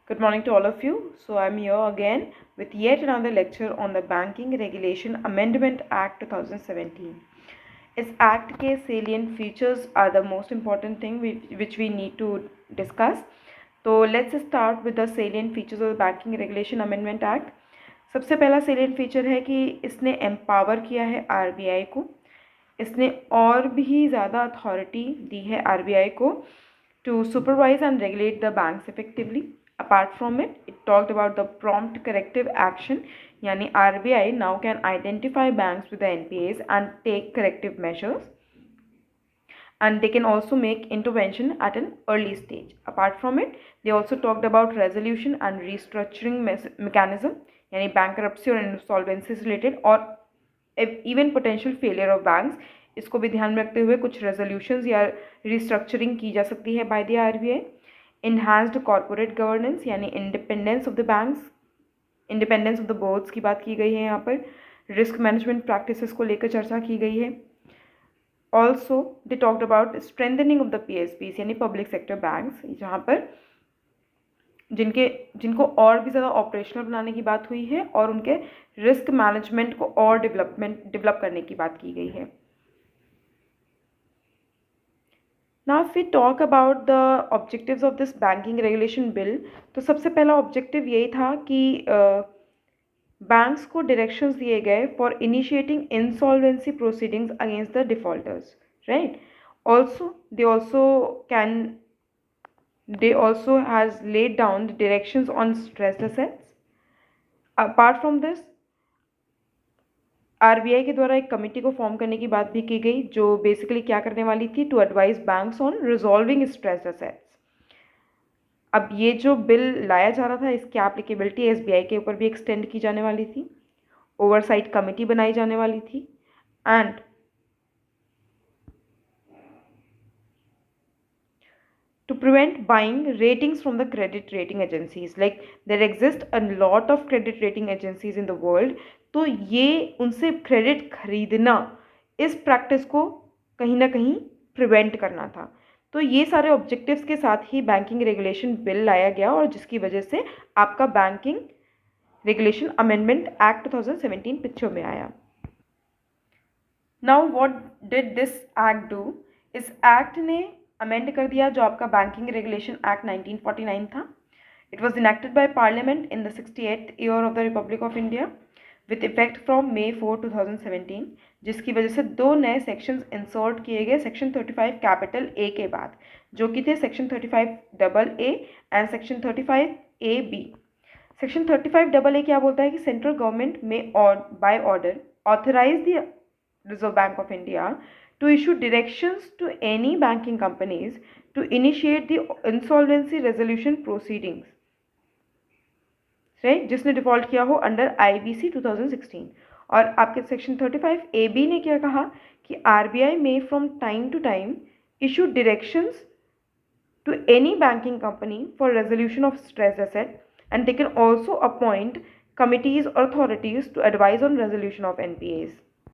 Good morning to all of you. So I'm here again with yet another lecture on the Banking Regulation Amendment Act 2017. इस act के salient features are the most important thing which we need to discuss. तो let's start with the salient features of the Banking Regulation Amendment Act. सबसे पहला salient feature है कि इसने empower किया है RBI को. इसने और भी ज़्यादा अथॉरिटी दी है RBI को to supervise and regulate the banks effectively. Apart from it, it talked about the prompt corrective action, yani RBI now can identify banks with the NPAs and take corrective measures, and they can also make intervention at an early stage. Apart from it, they also talked about resolution and restructuring mechanism, yani bankruptcy or insolvency related or even potential failure of banks. इसको भी ध्यान में रखते हुए कुछ resolutions या restructuring की जा सकती है by the RBI. Enhanced corporate governance यानी independence of the banks, independence of the boards की बात की गई है यहाँ पर. रिस्क मैनेजमेंट प्रैक्टिसेस को लेकर चर्चा की गई है. Also they talked about strengthening of the PSBs यानी पब्लिक सेक्टर बैंक्स, जहाँ पर जिनको और भी ज़्यादा ऑपरेशनल बनाने की बात हुई है और उनके रिस्क मैनेजमेंट को और डेवलप करने की बात की गई है. Now if we talk about the objectives of this banking regulation bill, तो सबसे पहला ऑब्जेक्टिव यही था कि बैंक्स को डायरेक्शंस दिए गए for initiating insolvency proceedings against the defaulters, right. They also has laid down the directions on stressed assets. Apart from this, RBI के द्वारा एक कमेटी को फॉर्म करने की बात भी की गई जो बेसिकली क्या करने वाली थी, to advise banks on resolving stressed assets. अब ये जो बिल लाया जा रहा था इसकी एप्लीकेबिलिटी SBI के ऊपर भी एक्सटेंड की जाने वाली थी. ओवरसाइट कमेटी बनाई जाने वाली थी. And to prevent buying ratings from the credit rating agencies, like there exist a lot of credit rating agencies in the world, तो ये उनसे क्रेडिट खरीदना, इस प्रैक्टिस को कहीं ना कहीं प्रिवेंट करना था. तो ये सारे ऑब्जेक्टिव्स के साथ ही बैंकिंग रेगुलेशन बिल लाया गया और जिसकी वजह से आपका banking regulation amendment act 2017 picture में आया. Now what did this act do? इस एक्ट ने अमेंड कर दिया जो आपका बैंकिंग रेगुलेशन एक्ट 1949 था. It was enacted by parliament in the 68th year of the Republic of India with effect from May 4, 2017, जिसकी वजह से दो नए सेक्शंस इंसर्ट किए गए सेक्शन 35 कैपिटल A के बाद, जो कि थे section 35AA and section 35AB. Section 35AA क्या बोलता है कि सेंट्रल गवर्नमेंट में by order authorise the Reserve Bank of India to issue directions to any banking companies to initiate the insolvency resolution proceedings, right, जिसने default किया हो under IBC 2016. और आपके सेक्शन 35AB ने क्या कहा कि RBI may from time to time issue directions to any banking company for resolution of stressed asset, and they can also appoint committees or authorities to advise on resolution of NPAs.